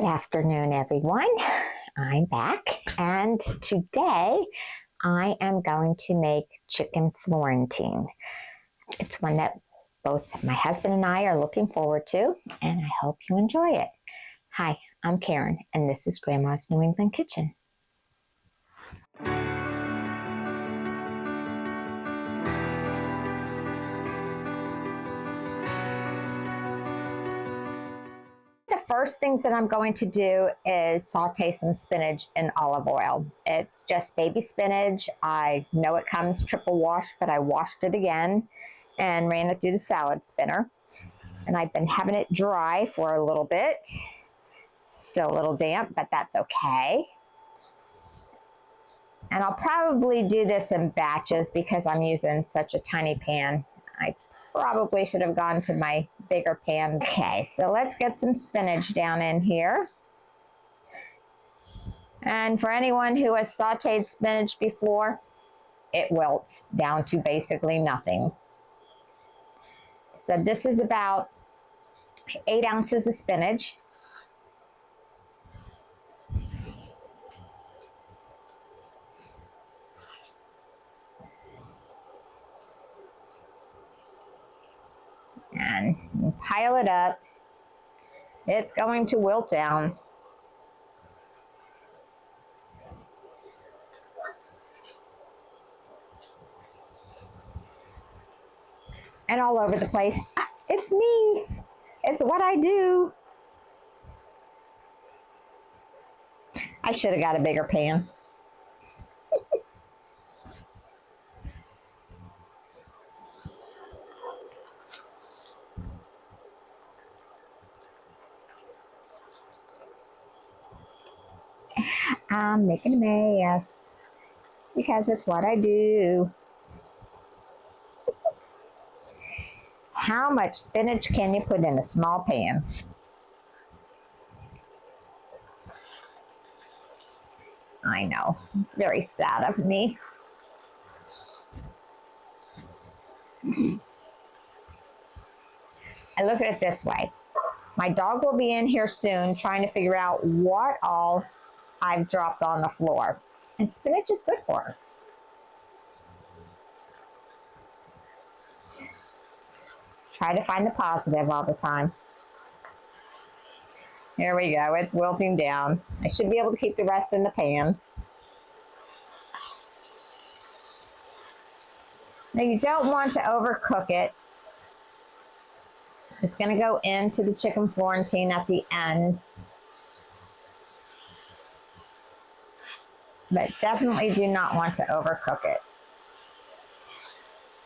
Good afternoon, everyone. I'm back, and today I am going to make chicken Florentine. It's one that both my husband and I are looking forward to, and I hope you enjoy it. Hi, I'm Karen, and this is Grandma's New England Kitchen. The first things that I'm going to do is saute some spinach in olive oil. It's just baby spinach. I know it comes triple washed, but I washed it again and ran it through the salad spinner. And I've been having it dry for a little bit. Still a little damp, but that's okay. And I'll probably do this in batches because I'm using such a tiny pan. I probably should have gone to my bigger pan. Okay, so let's get some spinach down in here. And for anyone who has sauteed spinach before, it wilts down to basically nothing. So this is about 8 ounces of spinach. And pile it up. It's going to wilt down. And all over the place. It's me. It's what I do. I should have got a bigger pan. I'm making a mess because it's what I do. How much spinach can you put in a small pan? I know, it's very sad of me. I look at it this way. My dog will be in here soon trying to figure out what all I've dropped on the floor. And spinach is good for her. Try to find the positive all the time. Here we go, it's wilting down. I should be able to keep the rest in the pan. Now you don't want to overcook it. It's going to go into the chicken Florentine at the end. But definitely do not want to overcook it.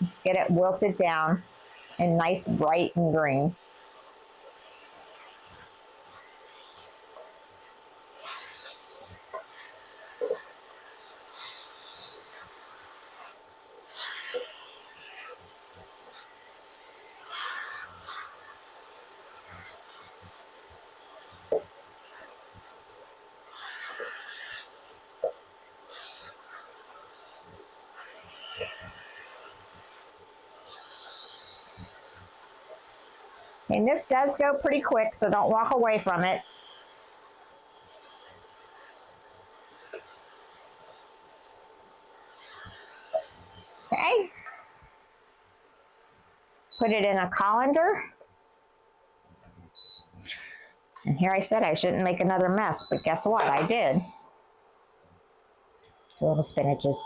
Just get it wilted down and nice, bright and green. And this does go pretty quick, so don't walk away from it. Okay. Put it in a colander. And here I said I shouldn't make another mess, but guess what? I did. 2 little spinaches.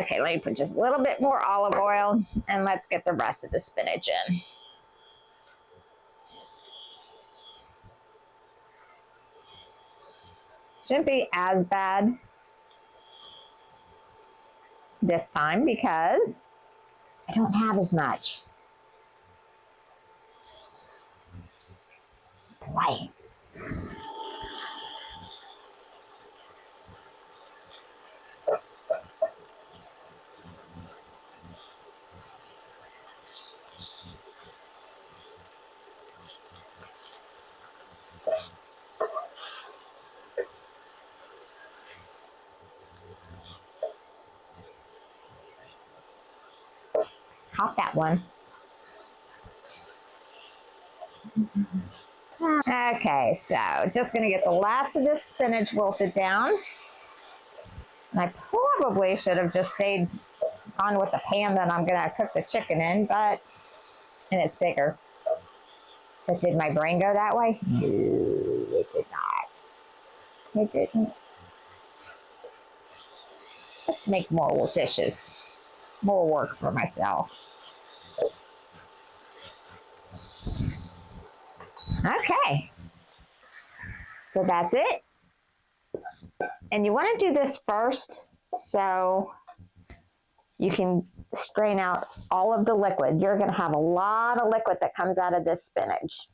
Okay, let me put just a little bit more olive oil, and let's get the rest of the spinach in. Shouldn't be as bad this time because I don't have as much. Boy. Hop that one. Okay, so just gonna get the last of this spinach wilted down. And I probably should have just stayed on with the pan that I'm gonna cook the chicken in, and it's bigger. But did my brain go that way? No, it did not. It didn't. Let's make more dishes. More work for myself. Okay. So that's it. And you want to do this first so you can strain out all of the liquid. You're going to have a lot of liquid that comes out of this spinach.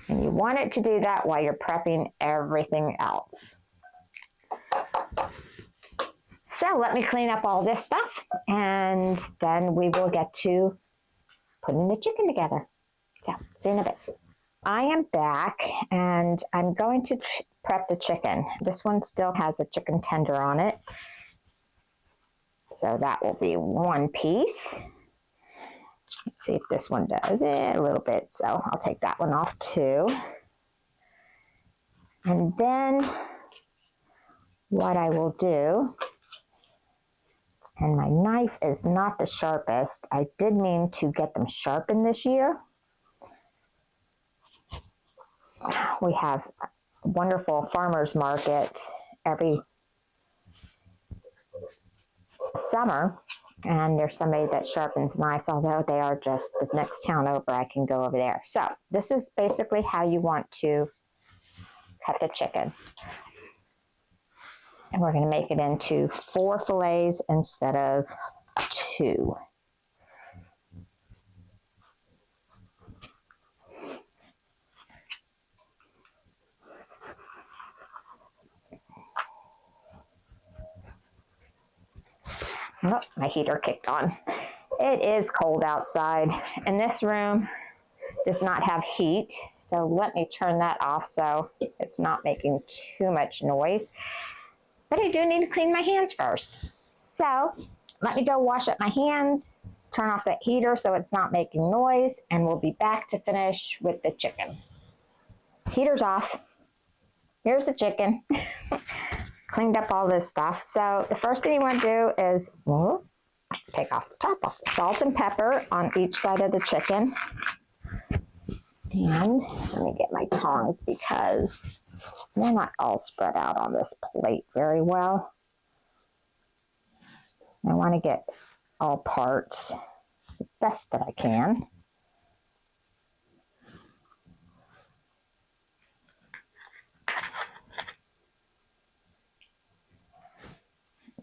And you want it to do that while you're prepping everything else. So let me clean up all this stuff, and then we will get to putting the chicken together. So, see you in a bit. I am back, and I'm going to prep the chicken. This one still has a chicken tender on it. So that will be one piece. Let's see if this one does it a little bit. So I'll take that one off too. And then what I will do, and my knife is not the sharpest. I did mean to get them sharpened this year. We have a wonderful farmer's market every summer, and there's somebody that sharpens knives, although they are just the next town over. I can go over there. So this is basically how you want to cut the chicken. And we're going to make it into 4 fillets instead of 2. Oh, my heater kicked on. It is cold outside, and this room does not have heat. So let me turn that off so it's not making too much noise. But I do need to clean my hands first. So let me go wash up my hands, turn off that heater so it's not making noise, and we'll be back to finish with the chicken. Heater's off. Here's the chicken. Cleaned up all this stuff. So the first thing you want to do is take off the top off. Salt and pepper on each side of the chicken. And let me get my tongs because they're not all spread out on this plate very well. I want to get all parts the best that I can.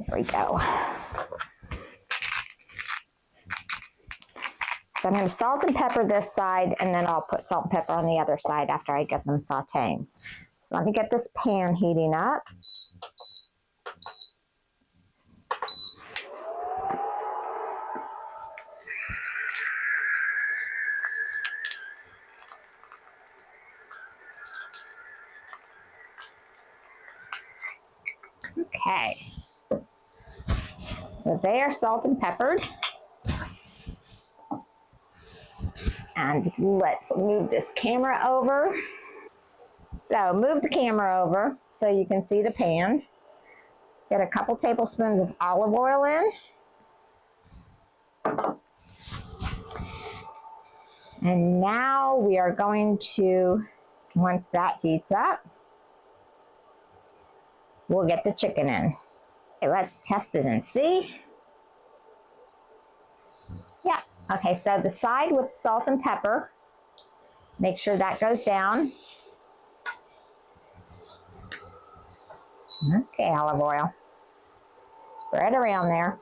There we go. So I'm going to salt and pepper this side, and then I'll put salt and pepper on the other side after I get them sauteing. So let me get this pan heating up. Okay. So they are salt and peppered. And let's move this camera over. So move the camera over so you can see the pan. Get a couple tablespoons of olive oil in. And now we are going to, once that heats up, we'll get the chicken in. Okay, let's test it and see. Yeah, okay, so the side with salt and pepper, make sure that goes down. Okay, olive oil. Spread around there.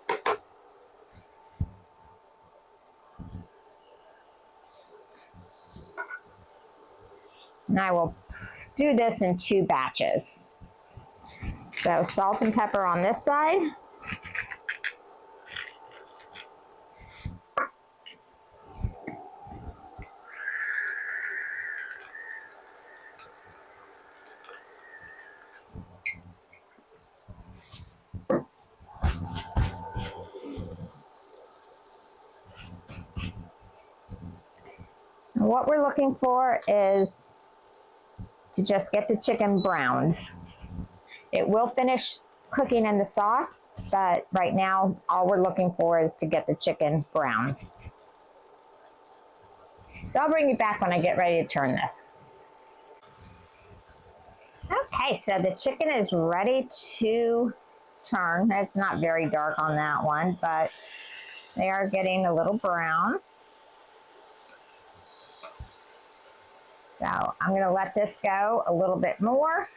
And I will do this in 2 batches. So salt and pepper on this side. And what we're looking for is to just get the chicken browned. It will finish cooking in the sauce, but right now all we're looking for is to get the chicken brown. So I'll bring you back when I get ready to turn this. Okay, so the chicken is ready to turn. It's not very dark on that one, but they are getting a little brown. So I'm going to let this go a little bit more,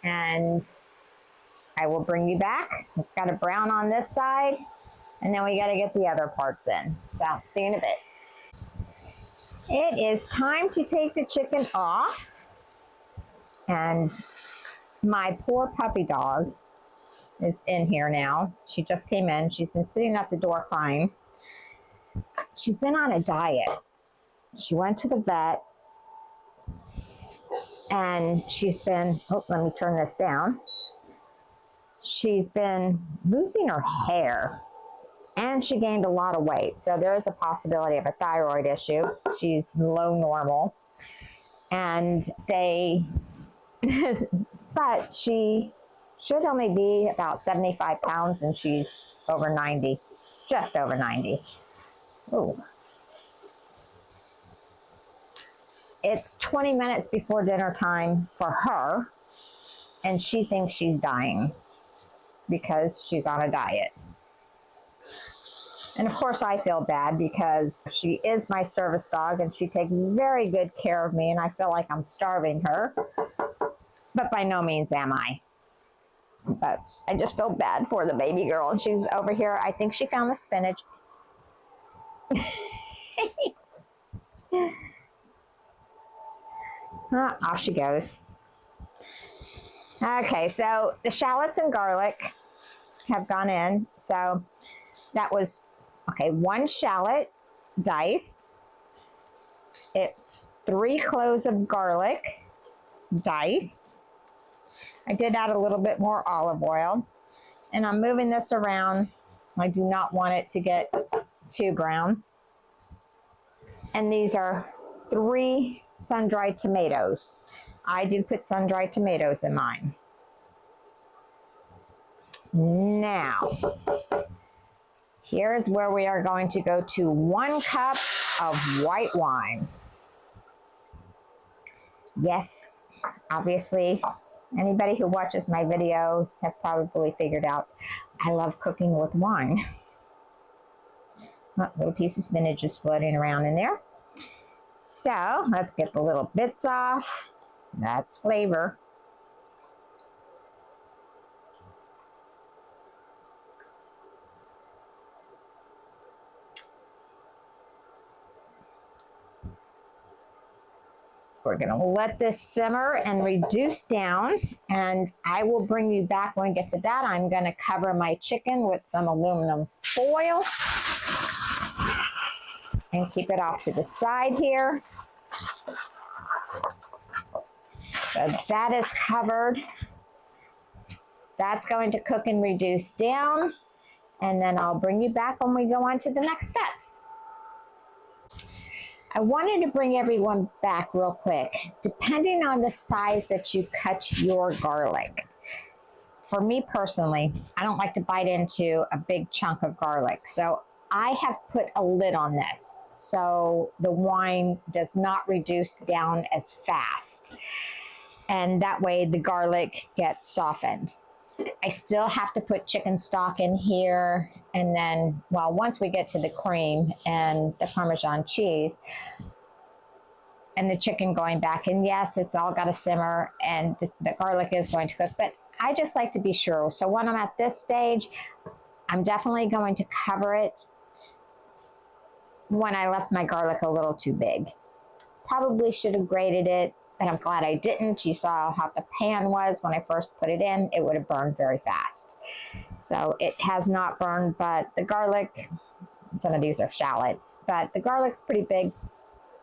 and I will bring you back. It's got a brown on this side, and then we got to get the other parts in. So see you in a bit. It is time to take the chicken off, and my poor puppy dog is in here now. She just came in. She's been sitting at the door crying. She's been on a diet. She went to the vet, and she's been, oh, let me turn this down. She's been losing her hair, and she gained a lot of weight. So there is a possibility of a thyroid issue. She's low normal, and but she should only be about 75 pounds, and she's over 90, just over 90. Ooh. It's 20 minutes before dinner time for her, and she thinks she's dying because she's on a diet. And of course I feel bad because she is my service dog and she takes very good care of me, and I feel like I'm starving her, but by no means am I. But I just feel bad for the baby girl, and she's over here. I think she found the spinach. Off she goes. Okay, so the shallots and garlic have gone in. So that was, okay, 1 shallot diced. It's 3 cloves of garlic diced. I did add a little bit more olive oil, and I'm moving this around. I do not want it to get too brown. And these are 3 sun-dried tomatoes. I do put sun-dried tomatoes in mine. Now, here's where we are going to go to 1 cup of white wine. Yes, obviously, anybody who watches my videos have probably figured out I love cooking with wine. Oh, little piece of spinach is floating around in there. So let's get the little bits off. That's flavor. We're going to let this simmer and reduce down, and I will bring you back when we get to that. I'm going to cover my chicken with some aluminum foil and keep it off to the side here. So that is covered. That's going to cook and reduce down, and then I'll bring you back when we go on to the next steps. I wanted to bring everyone back real quick, depending on the size that you cut your garlic. For me personally, I don't like to bite into a big chunk of garlic, so I have put a lid on this so the wine does not reduce down as fast, and that way the garlic gets softened. I still have to put chicken stock in here, and then, well, once we get to the cream and the Parmesan cheese and the chicken going back, and yes, it's all got to simmer and the garlic is going to cook, but I just like to be sure. So when I'm at this stage, I'm definitely going to cover it when I left my garlic a little too big. Probably should have grated it, but I'm glad I didn't. You saw how the pan was when I first put it in. It would have burned very fast. So it has not burned, but the garlic, some of these are shallots, but the garlic's pretty big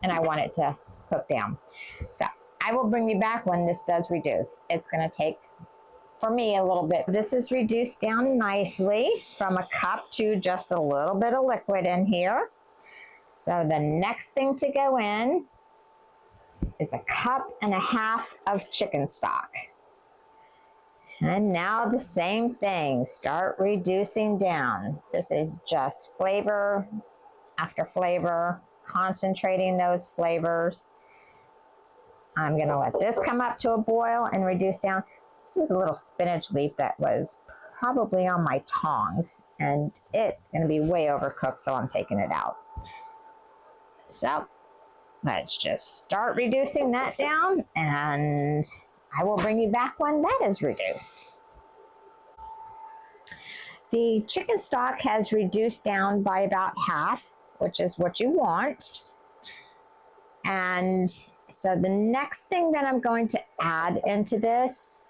and I want it to cook down. So I will bring you back when this does reduce. It's going to take, for me, a little bit. This is reduced down nicely from a cup to just a little bit of liquid in here. So the next thing to go in is 1.5 cups of chicken stock. And now the same thing, start reducing down. This is just flavor after flavor, concentrating those flavors. I'm gonna let this come up to a boil and reduce down. This was a little spinach leaf that was probably on my tongs, and it's gonna be way overcooked, so I'm taking it out. So let's just start reducing that down, and I will bring you back when that is reduced. The chicken stock has reduced down by about half, which is what you want. And so the next thing that I'm going to add into this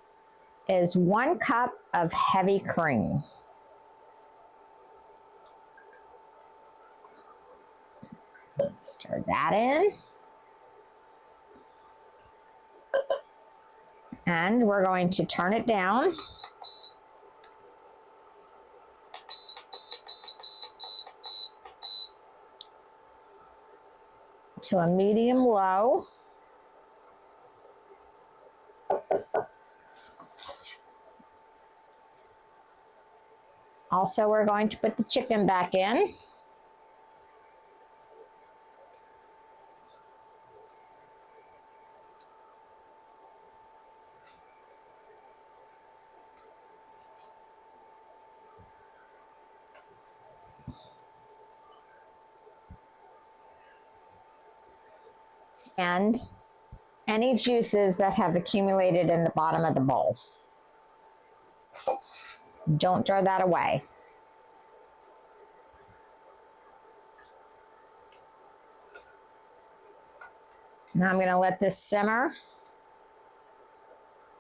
is 1 cup of heavy cream. Let's stir that in. And we're going to turn it down. To a medium low. Also, we're going to put the chicken back in. And any juices that have accumulated in the bottom of the bowl. Don't throw that away. Now I'm going to let this simmer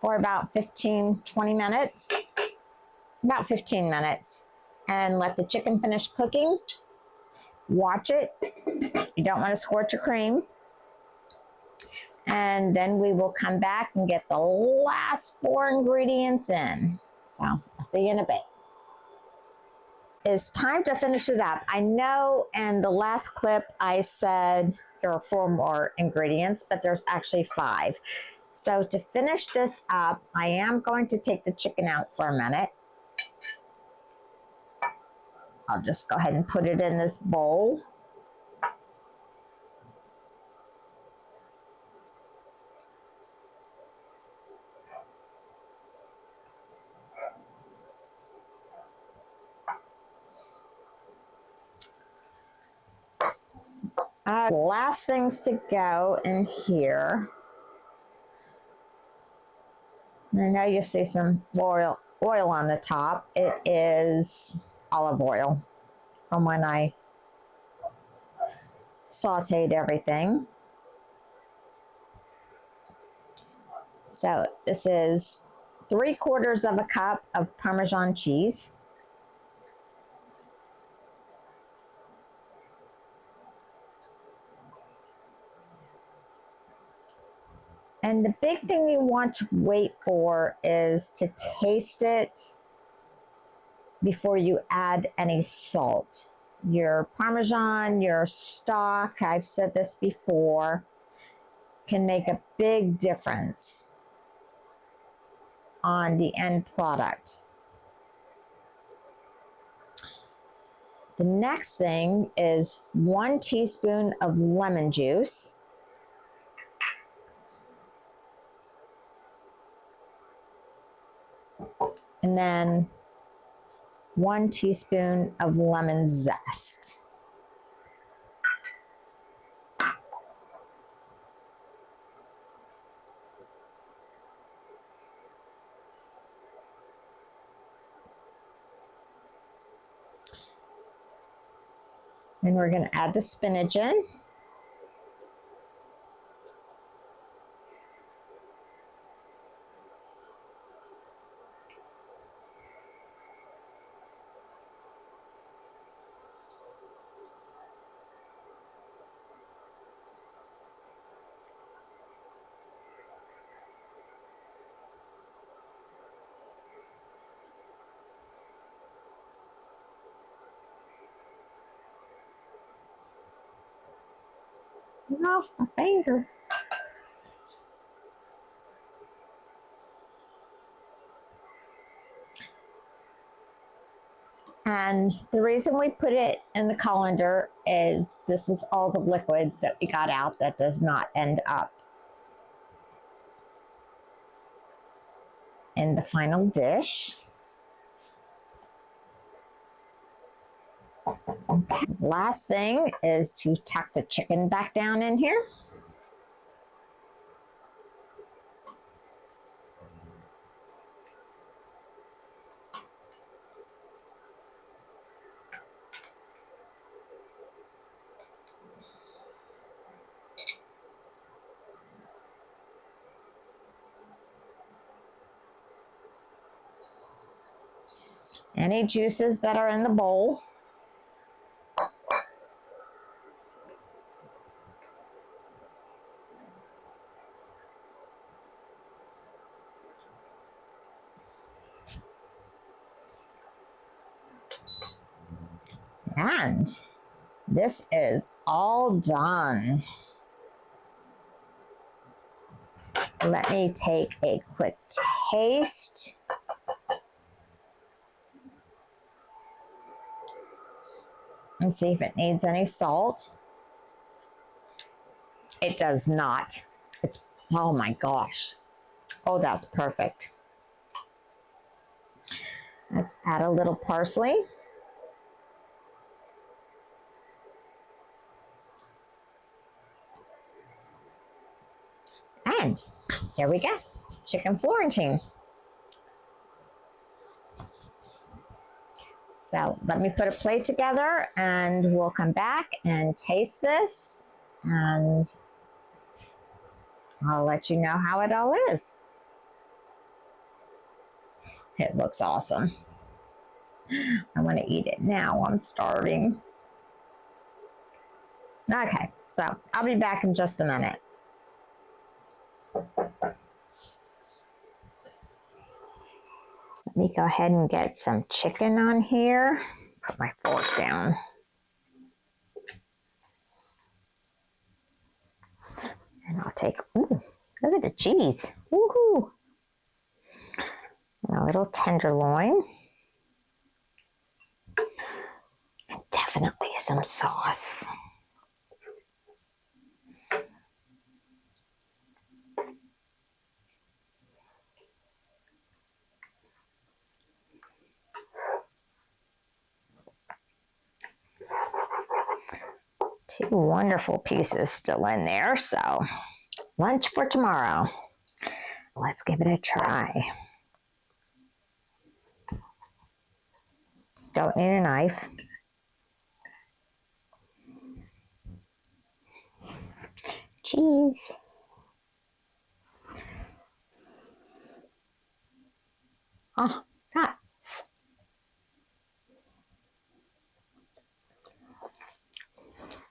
for about 15-20 minutes. About 15 minutes. And let the chicken finish cooking. Watch it. You don't want to scorch your cream. And then we will come back and get the last 4 ingredients in. So I'll see you in a bit. It's time to finish it up. I know in the last clip I said there are 4 more ingredients, but there's actually 5. So to finish this up, I am going to take the chicken out for a minute. I'll just go ahead and put it in this bowl. Last things to go in here. I know you see some oil on the top. It is olive oil from when I sauteed everything. So this is 3/4 cup of Parmesan cheese. And the big thing you want to wait for is to taste it before you add any salt. Your Parmesan, your stock, I've said this before, can make a big difference on the end product. The next thing is 1 teaspoon of lemon juice. And then 1 teaspoon of lemon zest. Then we're going to add the spinach in. off my finger. And the reason we put it in the colander is this is all the liquid that we got out that does not end up in the final dish. Last thing is to tuck the chicken back down in here. Any juices that are in the bowl. And this is all done. Let me take a quick taste. And see if it needs any salt. It does not. It's, oh my gosh. Oh, that's perfect. Let's add a little parsley. And there we go, chicken Florentine. So let me put a plate together and we'll come back and taste this and I'll let you know how it all is. It looks awesome. I want to eat it now. I'm starving. Okay, so I'll be back in just a minute. Let me go ahead and get some chicken on here. Put my fork down. And I'll take, ooh, look at the cheese. Woohoo! And a little tenderloin. And definitely some sauce. Two wonderful pieces still in there, so lunch for tomorrow. Let's give it a try. Don't need a knife. Cheese. Oh, hot.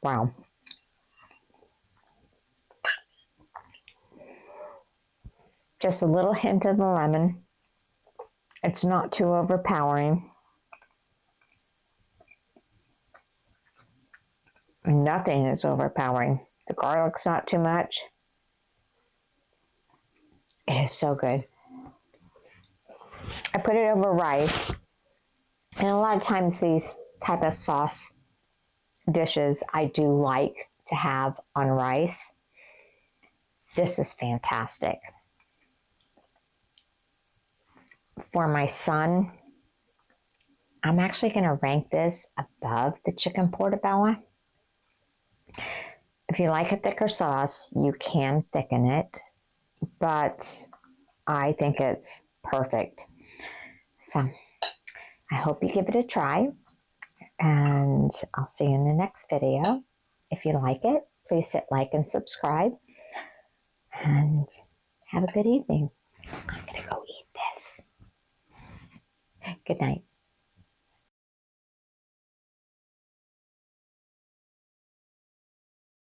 Wow. Just a little hint of the lemon. It's not too overpowering. Nothing is overpowering. The garlic's not too much. It is so good. I put it over rice. And a lot of times these type of sauce dishes I do like to have on rice. This is fantastic. For my son, I'm actually going to rank this above the chicken portobello. If you like a thicker sauce, you can thicken it, but I think it's perfect. So I hope you give it a try, and I'll see you in the next video. If you like it, please hit like and subscribe, and have a good evening. I'm going to go eat this. Good night.